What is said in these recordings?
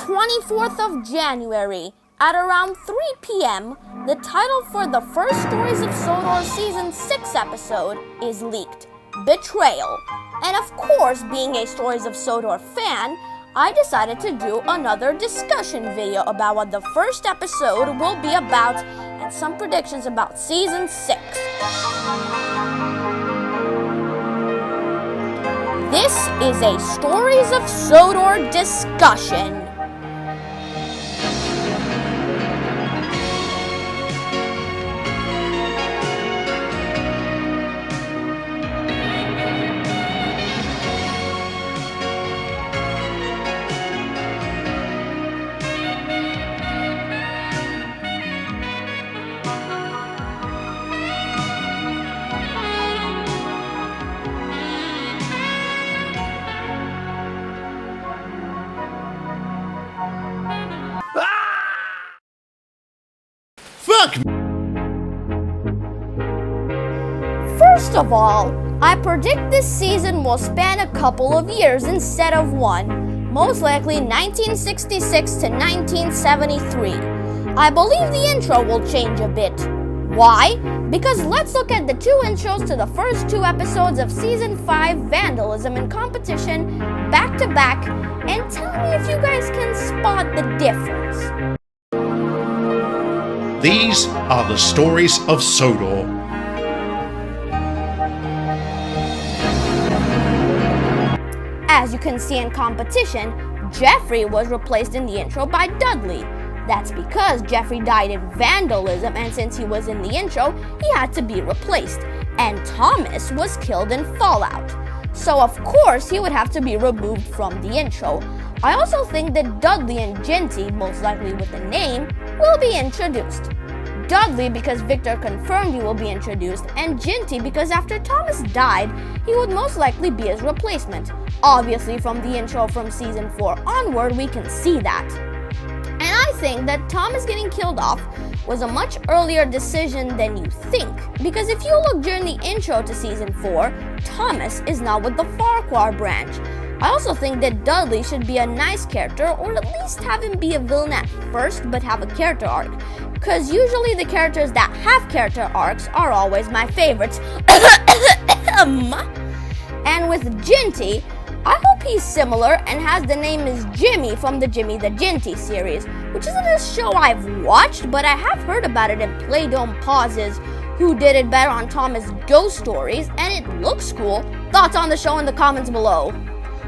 24th of January, at around 3 p.m., the title for the first Stories of Sodor Season 6 episode is leaked, Betrayl. And of course, being a Stories of Sodor fan, I decided to do another discussion video about what the first episode will be about and some predictions about Season 6. This is a Stories of Sodor discussion. First of all, I predict this season will span a couple of years instead of one, most likely 1966 to 1973. I believe the intro will change a bit. Why? Because let's look at the two intros to the first two episodes of Season 5, Vandalism and Competition, back to back, and tell me if you guys can spot the difference. These are the Stories of Sodor. As you can see in Competition, Jeffrey was replaced in the intro by Dudley. That's because Jeffrey died in Vandalism, and since he was in the intro, he had to be replaced. And Thomas was killed in Fallout. So of course he would have to be removed from the intro. I also think that Dudley and Ginty, most likely with a name, will be introduced. Dudley because Victor confirmed he will be introduced, and Ginty because after Thomas died, he would most likely be his replacement. Obviously from the intro from Season 4 onward, we can see that. And I think that Thomas getting killed off was a much earlier decision than you think, because if you look during the intro to Season 4, Thomas is now with the Farquhar branch. I also think that Dudley should be a nice character, or at least have him be a villain at first but have a character arc, because usually the characters that have character arcs are always my favorites. And with Ginty, I hope he's similar and has the name as Jimmy from the Jimmy the Ginty series, which isn't a show I've watched, but I have heard about it in Playdome Pauses, who did it better on Thomas Ghost Stories, and it looks cool. Thoughts on the show in the comments below.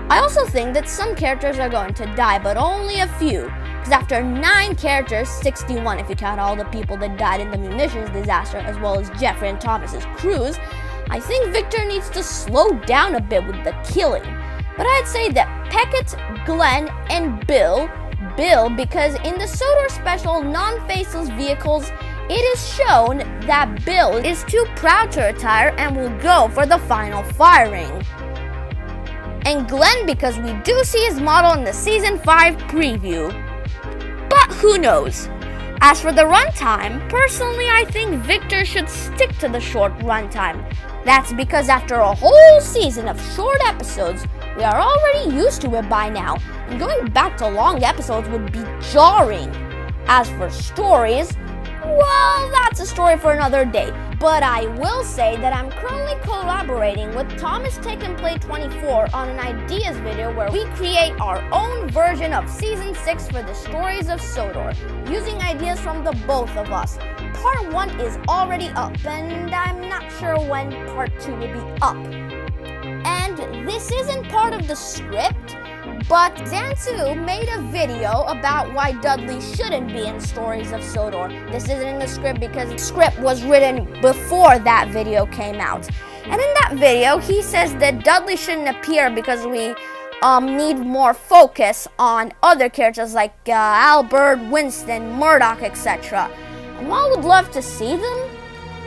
I also think that some characters are going to die, but only a few, because after 9 characters, 61 if you count all the people that died in the munitions disaster, as well as Jeffrey and Thomas's crews, I think Victor needs to slow down a bit with the killing. But I'd say that Peckett, Glenn, and Bill, because in the Sodor special Non-Faceless Vehicles, it is shown that Bill is too proud to retire and will go for the final firing. And Glenn because we do see his model in the Season 5 preview. But who knows? As for the runtime, personally I think Victor should stick to the short runtime. That's because after a whole season of short episodes, we are already used to it by now, and going back to long episodes would be jarring. As for stories, well, that's a story for another day. But I will say that I'm currently collaborating with Thomas Take and Play 24 on an ideas video where we create our own version of Season 6 for the Stories of Sodor, using ideas from the both of us. Part 1 is already up, and I'm not sure when Part 2 will be up. And this isn't part of the script, but Xansu made a video about why Dudley shouldn't be in Stories of Sodor. This isn't in the script because the script was written before that video came out. And in that video, he says that Dudley shouldn't appear because we need more focus on other characters like Albert, Winston, Murdoch, etc. And while I would love to see them,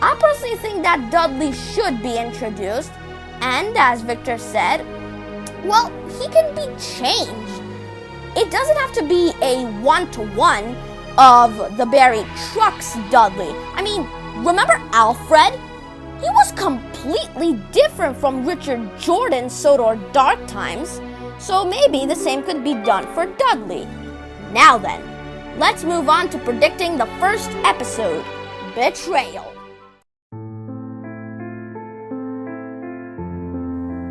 I personally think that Dudley should be introduced. And as Victor said, well, he can be changed. It doesn't have to be a one-to-one of the Barry Trucks Dudley. I mean, remember Alfred? He was completely different from Richard Jordan's Sodor Dark Times, so maybe the same could be done for Dudley. Now then, let's move on to predicting the first episode, Betrayl.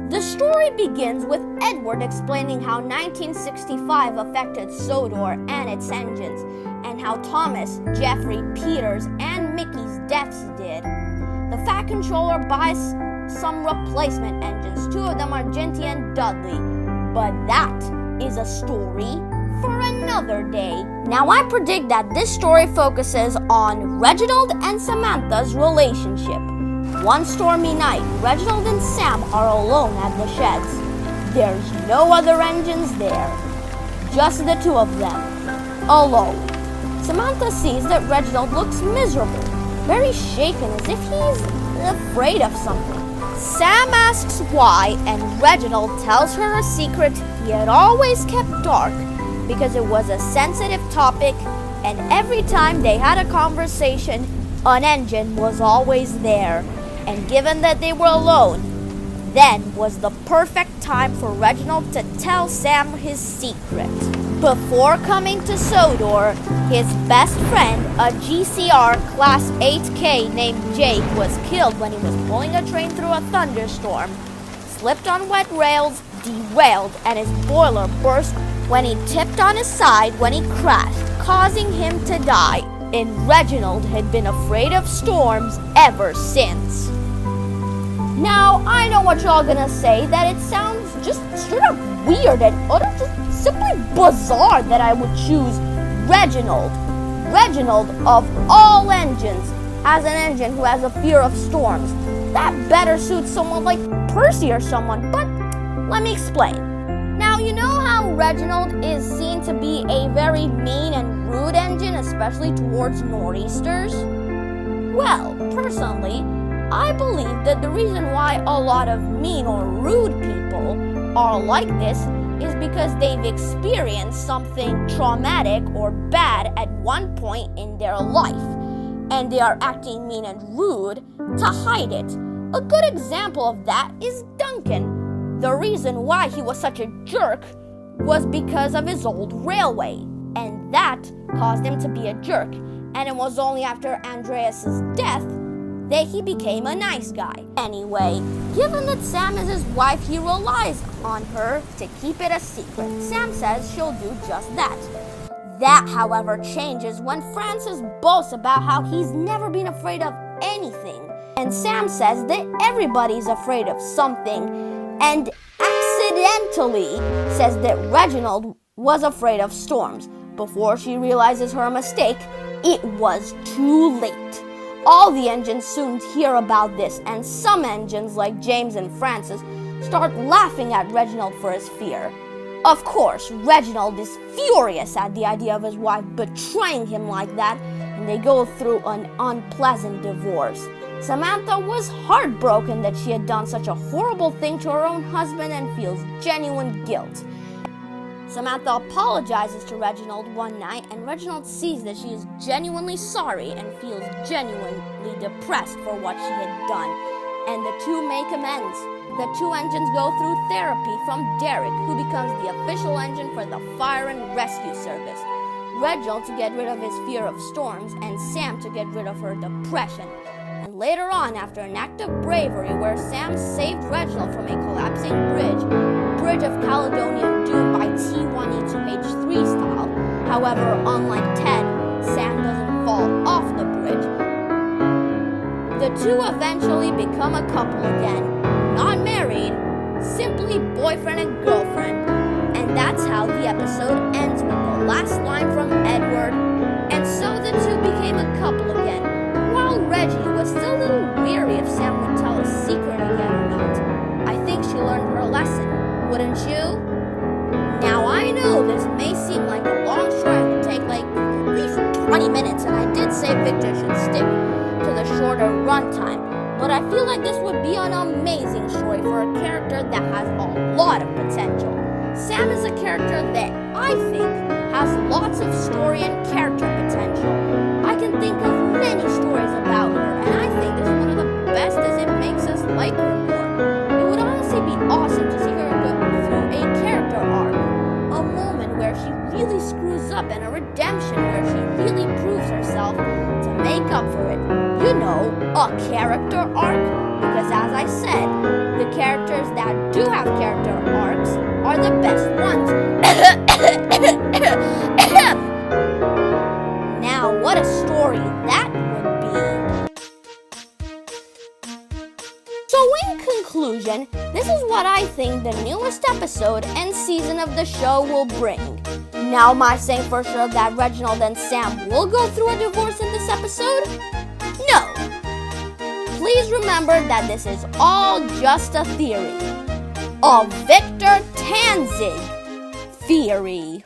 The story begins with Edward explaining how 1965 affected Sodor and its engines, and how Thomas, Jeffrey, Peter's, and Mickey's deaths did. The Fat Controller buys some replacement engines. Two of them are Ginty and Dudley. But that is a story for another day. Now I predict that this story focuses on Reginald and Samantha's relationship. One stormy night, Reginald and Sam are alone at the sheds. There's no other engines there. Just the two of them. Alone. Samantha sees that Reginald looks miserable, very shaken, as if he's afraid of something. Sam asks why, and Reginald tells her a secret he had always kept dark because it was a sensitive topic, and every time they had a conversation, an engine was always there. And given that they were alone, then was the perfect time for Reginald to tell Sam his secret. Before coming to Sodor, his best friend, a GCR Class 8K named Jake, was killed when he was pulling a train through a thunderstorm, slipped on wet rails, derailed, and his boiler burst when he tipped on his side when he crashed, causing him to die. And Reginald had been afraid of storms ever since. Now, I know what y'all gonna say, that it sounds just straight up weird and just simply bizarre that I would choose Reginald of all engines, as an engine who has a fear of storms. That better suits someone like Percy or someone, but let me explain. Now, you know how Reginald is seen to be a very mean and rude engine, especially towards nor'easters? Well, personally, I believe that the reason why a lot of mean or rude people are like this is because they've experienced something traumatic or bad at one point in their life, and they are acting mean and rude to hide it. A good example of that is Duncan. The reason why he was such a jerk was because of his old railway, and that caused him to be a jerk, and it was only after Andreas's death that he became a nice guy. Anyway, given that Sam is his wife, he relies on her to keep it a secret. Sam says she'll do just that. That, however, changes when Francis boasts about how he's never been afraid of anything. And Sam says that everybody's afraid of something, and accidentally says that Reginald was afraid of storms. Before she realizes her mistake, it was too late. All the engines soon hear about this, and some engines, like James and Francis, start laughing at Reginald for his fear. Of course, Reginald is furious at the idea of his wife betraying him like that, and they go through an unpleasant divorce. Samantha was heartbroken that she had done such a horrible thing to her own husband and feels genuine guilt. Samantha apologizes to Reginald one night, and Reginald sees that she is genuinely sorry and feels genuinely depressed for what she had done, and the two make amends. The two engines go through therapy from Derek, who becomes the official engine for the fire and rescue service, Reginald to get rid of his fear of storms, and Sam to get rid of her depression. And later on, after an act of bravery where Sam saved Reginald from a collapsing Bridge of Caledonian Doom by T1E2H3 style. However, unlike Ted, Sam doesn't fall off the bridge. The two eventually become a couple again, not married, simply boyfriend and girlfriend. And that's how the episode ends, with the last line from Edward. And so the two became a couple again, while Reggie was still a little weary if Sam would tell a secret again or not. I think she learned her lesson. Wouldn't you? Now I know this may seem like a long story and would take like at least 20 minutes, and I did say Victor should stick to the shorter runtime, but I feel like this would be an amazing story for a character that has a lot of potential. Sam is a character that I think has lots of story and character potential. I can think of many stories about her, and I think this is one of the best as it makes us like her more. It would honestly be awesome to see her go through a character arc, a moment where she really screws up and character arc? Because as I said, the characters that do have character arcs are the best ones. Now, what a story that would be. So in conclusion, this is what I think the newest episode and season of the show will bring. Now, am I saying for sure that Reginald and Sam will go through a divorce in this episode? No. Please remember that this is all just a theory. A Victor Tanzig theory.